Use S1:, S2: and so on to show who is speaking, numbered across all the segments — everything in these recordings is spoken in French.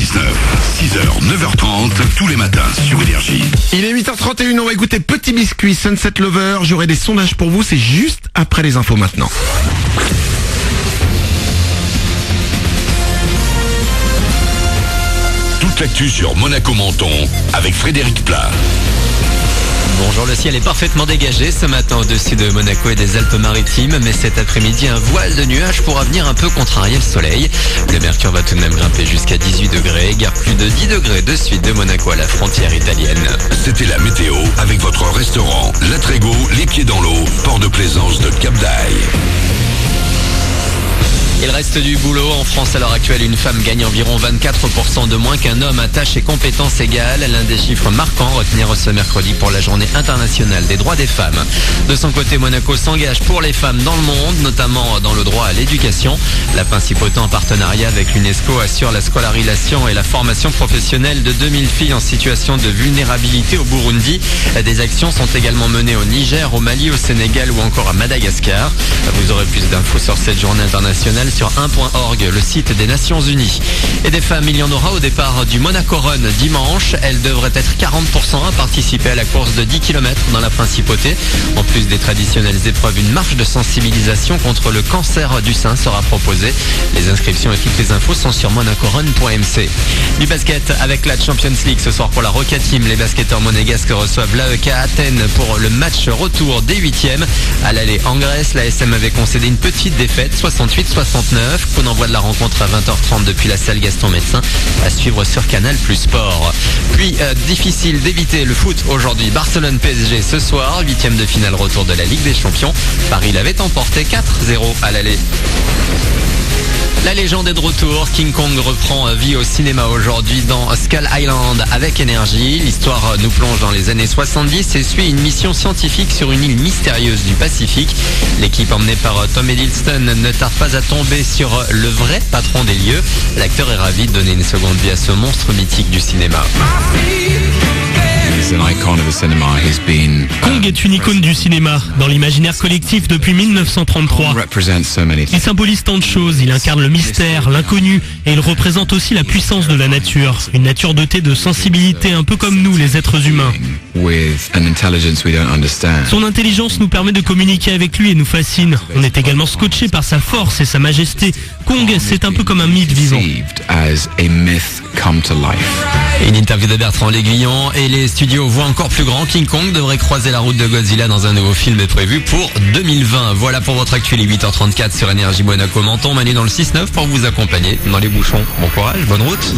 S1: 6h, 9h30, tous les matins sur Énergie.
S2: Il est 8h31, on va écouter Petit Biscuit, Sunset Lover. J'aurai des sondages pour vous, c'est juste après les infos maintenant.
S1: Toute l'actu sur Monaco Menton avec Frédéric Plat.
S3: Bonjour, le ciel est parfaitement dégagé ce matin au-dessus de Monaco et des Alpes-Maritimes, mais cet après-midi, un voile de nuages pourra venir un peu contrarier le soleil. Le mercure va tout de même grimper jusqu'à 18 degrés, gare plus de 10 degrés de suite de Monaco à la frontière italienne.
S1: C'était la météo avec votre restaurant La Trégo, les pieds dans l'eau, port de plaisance de Cap d'Aille.
S3: Il reste du boulot. En France, à l'heure actuelle, une femme gagne environ 24% de moins qu'un homme à tâches et compétences égales. L'un des chiffres marquants à retenir ce mercredi pour la journée internationale des droits des femmes. De son côté, Monaco s'engage pour les femmes dans le monde, notamment dans le droit à l'éducation. La principauté, en partenariat avec l'UNESCO, assure la scolarisation et la formation professionnelle de 2000 filles en situation de vulnérabilité au Burundi. Des actions sont également menées au Niger, au Mali, au Sénégal ou encore à Madagascar. Vous aurez plus d'infos sur cette journée internationale sur 1.org, le site des Nations Unies. Et des femmes, il y en aura au départ du Monaco Run dimanche. Elles devraient être 40% à participer à la course de 10 km dans la principauté. En plus des traditionnelles épreuves, une marche de sensibilisation contre le cancer du sein sera proposée. Les inscriptions et toutes les infos sont sur monacorun.mc. Du basket avec la Champions League ce soir pour la Roca Team. Les basketteurs monégasques reçoivent l'AEK Athènes pour le match retour des 8e. À l'aller en Grèce, la SM avait concédé une petite défaite, 68-69. Qu'on envoie de la rencontre à 20h30 depuis la salle Gaston Médecin, à suivre sur Canal Plus Sport. Puis difficile d'éviter le foot aujourd'hui. Barcelone PSG ce soir, 8e de finale retour de la Ligue des Champions. Paris l'avait emporté 4-0 à l'aller. La légende est de retour. King Kong reprend vie au cinéma aujourd'hui dans Skull Island avec Énergie. L'histoire nous plonge dans les années 70 et suit une mission scientifique sur une île mystérieuse du Pacifique. L'équipe emmenée par Tom Hiddleston ne tarde pas à tomber sur le vrai patron des lieux. L'acteur est ravi de donner une seconde vie à ce monstre mythique du cinéma.
S4: Kong est une icône du cinéma, dans l'imaginaire collectif depuis 1933. Il symbolise tant de choses, il incarne le mystère, l'inconnu, et il représente aussi la puissance de la nature. Une nature dotée de sensibilité, un peu comme nous, les êtres humains. Son intelligence nous permet de communiquer avec lui et nous fascine. On est également scotché par sa force et sa majesté. Kong, c'est un peu comme un mythe vivant.
S3: Une interview de Bertrand L'Aiguillon et les studios voient encore plus grand. King Kong devrait croiser la route de Godzilla dans un nouveau film prévu pour 2020. Voilà pour votre actuel 8h34 sur Énergie Monaco Menton. Manu dans le 6-9 pour vous accompagner dans les bouchons. Bon courage, bonne route.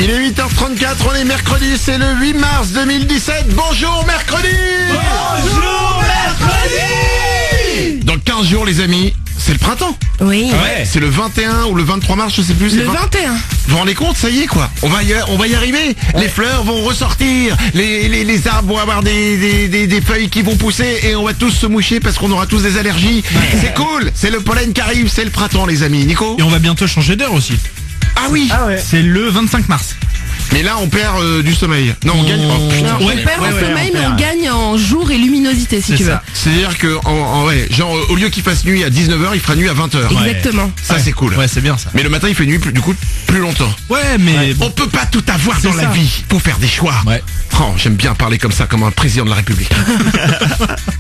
S2: Il est 8h34, on est mercredi, c'est le 8 mars 2017. Bonjour mercredi.
S5: Bonjour mercredi.
S2: Dans 15 jours les amis, c'est le printemps.
S5: Oui.
S2: Ouais. C'est le 21 ou le 23 mars, je sais plus.
S5: Le 21.
S2: Vous vous rendez compte, ça y est quoi. On va y arriver. Ouais. Les fleurs vont ressortir, les arbres vont avoir des feuilles qui vont pousser et on va tous se moucher parce qu'on aura tous des allergies. Ouais. C'est cool, c'est le pollen qui arrive, c'est le printemps les amis. Nico.
S6: Et on va bientôt changer d'heure aussi.
S2: Ah oui.
S6: Ah ouais. C'est le 25 mars.
S2: Mais là on perd du sommeil. Non on gagne.
S5: On perd en sommeil mais on gagne en jour et luminosité si tu veux.
S2: C'est-à-dire que genre au lieu qu'il fasse nuit à 19h, il fera nuit à 20h.
S5: Exactement.
S2: Ça c'est cool.
S6: Ouais, c'est bien ça.
S2: Mais le matin il fait nuit du coup plus longtemps.
S6: Ouais, mais
S2: on peut pas tout avoir dans la vie. Faut faire des choix.
S6: Ouais.
S2: Oh, j'aime bien parler comme ça, comme un président de la République.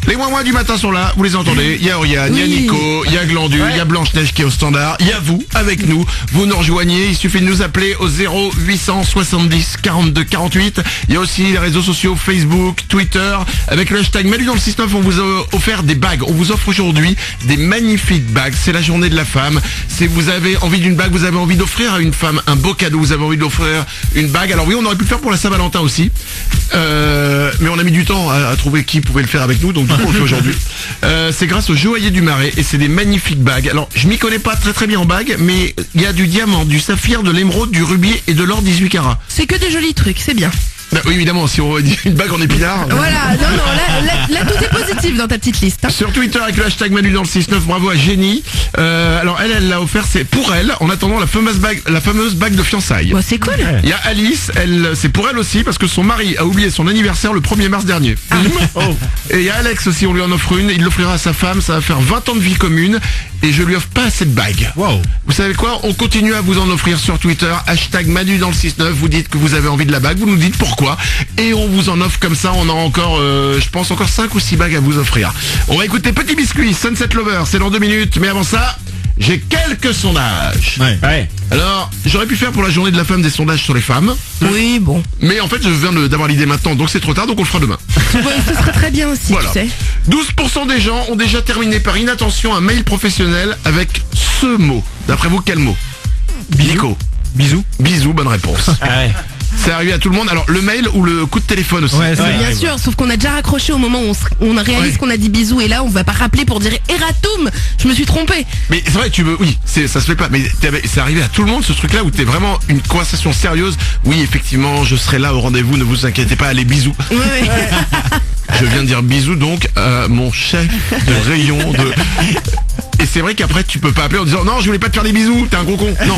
S2: Les moins du matin sont là, vous les entendez. Il y a Oriane, il y a Nico, il y a Glandu, il y a Blanche-Neige qui est au standard. Il y a vous, avec nous. Vous nous rejoignez, il suffit de nous appeler au 0870 42 48. Il y a aussi les réseaux sociaux Facebook, Twitter. Avec le hashtag Manu dans le 6-9, on vous a offert des bagues. On vous offre aujourd'hui des magnifiques bagues. C'est la journée de la femme. Si vous avez envie d'une bague, vous avez envie d'offrir à une femme un beau cadeau, vous avez envie d'offrir une bague. Alors oui, on aurait pu le faire pour la Saint-Valentin aussi. Mais on a mis du temps à trouver qui pouvait le faire avec nous, donc du coup on le fait aujourd'hui. C'est grâce au Joaillier du Marais et c'est des magnifiques bagues. Alors je m'y connais pas très bien en bagues, mais il y a du diamant, du saphir, de l'émeraude, du rubis et de l'or 18 carats.
S5: C'est que des jolis trucs, c'est bien.
S2: Bah, oui, évidemment, si on dit une bague en épinard.
S5: Voilà, non, là tout est positif dans ta petite liste. Hein.
S2: Sur Twitter avec le hashtag Manu dans le 6-9, bravo à Jenny. Alors elle l'a offert, c'est pour elle, en attendant la fameuse bague de fiançailles.
S5: Bon, c'est cool.
S2: Il y a Alice, c'est pour elle aussi parce que son mari a oublié son anniversaire le 1er mars dernier. Et il y a Alex aussi, on lui en offre une, il l'offrira à sa femme, ça va faire 20 ans de vie commune et je lui offre pas cette bague.
S6: Wow.
S2: Vous savez quoi, on continue à vous en offrir sur Twitter, hashtag Manu dans le 6-9, vous dites que vous avez envie de la bague, vous nous dites pourquoi et on vous en offre comme ça, on a encore, je pense encore 5 ou 6 bagues à vous offrir. On va écouter Petit Biscuit, Sunset Lover, c'est dans 2 minutes, mais avant ça, j'ai quelques sondages.
S6: Ouais.
S2: Alors, j'aurais pu faire pour la journée de la femme des sondages sur les femmes,
S5: Oui, bon.
S2: mais en fait je viens d'avoir l'idée maintenant, donc c'est trop tard, donc on le fera demain.
S5: Ouais, ce serait très bien aussi,
S2: Voilà.
S5: tu sais.
S2: 12% des gens ont déjà terminé par inattention un mail professionnel avec ce mot. D'après vous, quel mot? Nico.
S6: Bisous.
S2: Bisous, bonne réponse.
S6: Ah ouais.
S2: C'est arrivé à tout le monde. Alors, le mail ou le coup de téléphone aussi.
S6: Ouais,
S5: Mais bien sûr, sauf qu'on a déjà raccroché au moment où on réalise
S2: Ouais.
S5: qu'on a dit bisous et là on va pas rappeler pour dire Eratum, je me suis trompé.
S2: Mais c'est vrai, ça se fait pas. Mais c'est arrivé à tout le monde ce truc-là où t'es vraiment une conversation sérieuse. Oui, effectivement, je serai là au rendez-vous, ne vous inquiétez pas, allez, bisous.
S5: Ouais, ouais.
S2: Je viens de dire bisous donc à mon chef de rayon de... Et c'est vrai qu'après tu peux pas appeler en disant non, je voulais pas te faire des bisous, t'es un gros con. Non.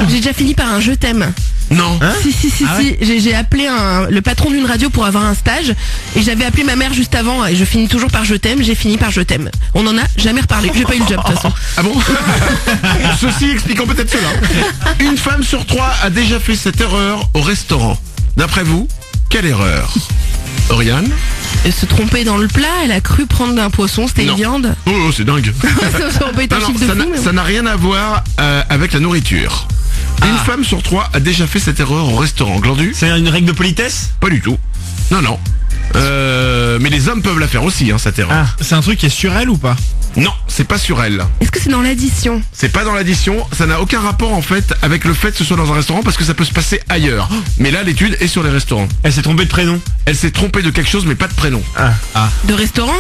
S5: J'ai déjà fini par un je t'aime.
S2: Non.
S5: Si. J'ai appelé le patron d'une radio pour avoir un stage et j'avais appelé ma mère juste avant et je finis toujours par je t'aime, j'ai fini par je t'aime. On en a jamais reparlé, j'ai pas eu le job de toute façon.
S2: Ah bon? Ceci expliquant peut-être cela. Une femme sur 3 a déjà fait cette erreur au restaurant. D'après vous, quelle erreur? Oriane?
S5: Elle se trompait dans le plat, elle a cru prendre un poisson, c'était une
S2: Non.
S5: viande.
S2: Oh, c'est dingue.
S5: Ça aurait pas été un
S2: Non,
S5: chiffre de fou, mais
S2: ça n'a rien à voir avec la nourriture. Une femme sur 3 a déjà fait cette erreur au restaurant. Glandu?
S6: C'est une règle de politesse?
S2: Pas du tout. Non. Mais les hommes peuvent la faire aussi, hein, cette erreur.
S6: C'est un truc qui est sur elle ou pas?
S2: Non, c'est pas sur elle.
S5: est-ce que c'est dans l'addition?
S2: C'est pas dans l'addition, ça n'a aucun rapport en fait avec le fait que ce soit dans un restaurant parce que ça peut se passer ailleurs. Mais là, l'étude est sur les restaurants.
S6: Elle s'est trompée de prénom.
S2: Elle s'est trompée de quelque chose mais pas de prénom.
S5: De restaurant?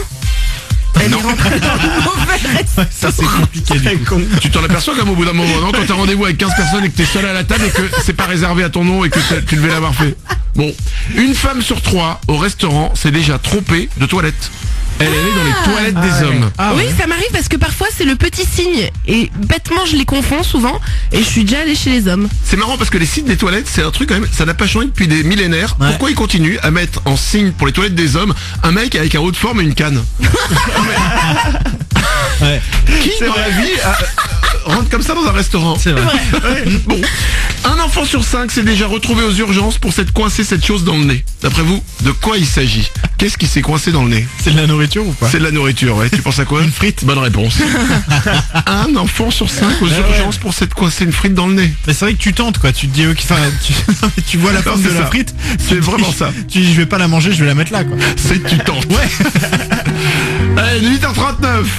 S5: Elle
S2: Non.
S5: est rentrée dans le mauvais restaurant.
S6: Ça c'est compliqué du coup.
S2: Tu t'en aperçois comme au bout d'un moment, non? Quand t'as rendez-vous avec 15 personnes et que t'es seul à la table et que c'est pas réservé à ton nom et que tu devais l'avoir fait. Bon, une femme sur 3 au restaurant s'est déjà trompée de toilette. Elle est allée dans les toilettes des hommes.
S5: Oui, ça m'arrive parce que parfois c'est le petit signe et bêtement je les confonds souvent et je suis déjà allée chez les hommes.
S2: C'est marrant parce que les signes des toilettes, c'est un truc quand même, ça n'a pas changé depuis des millénaires.
S6: Ouais.
S2: Pourquoi ils continuent à mettre en signe pour les toilettes des hommes un mec avec un haut de forme et une canne?
S6: Ouais.
S2: Qui dans la vie rentre comme ça dans un restaurant?
S6: C'est vrai.
S2: Ouais. Bon, un enfant sur 5 s'est déjà retrouvé aux urgences pour s'être coincé cette chose dans le nez. D'après vous, de quoi il s'agit? Qu'est-ce qui s'est coincé dans le nez?
S6: C'est de la nourriture ou pas?
S2: C'est de la nourriture, ouais. Tu penses à quoi? Une frite. Bonne réponse. Un enfant sur 5 aux urgences pour s'être coincé une frite dans le nez.
S6: Mais c'est vrai que tu tentes quoi, tu te dis ok, tu vois la forme
S2: c'est
S6: de la
S2: ça.
S6: frite,
S2: C'est vraiment ça.
S6: Tu dis je vais pas la manger, je vais la mettre là quoi.
S2: C'est tu tentes.
S6: Ouais.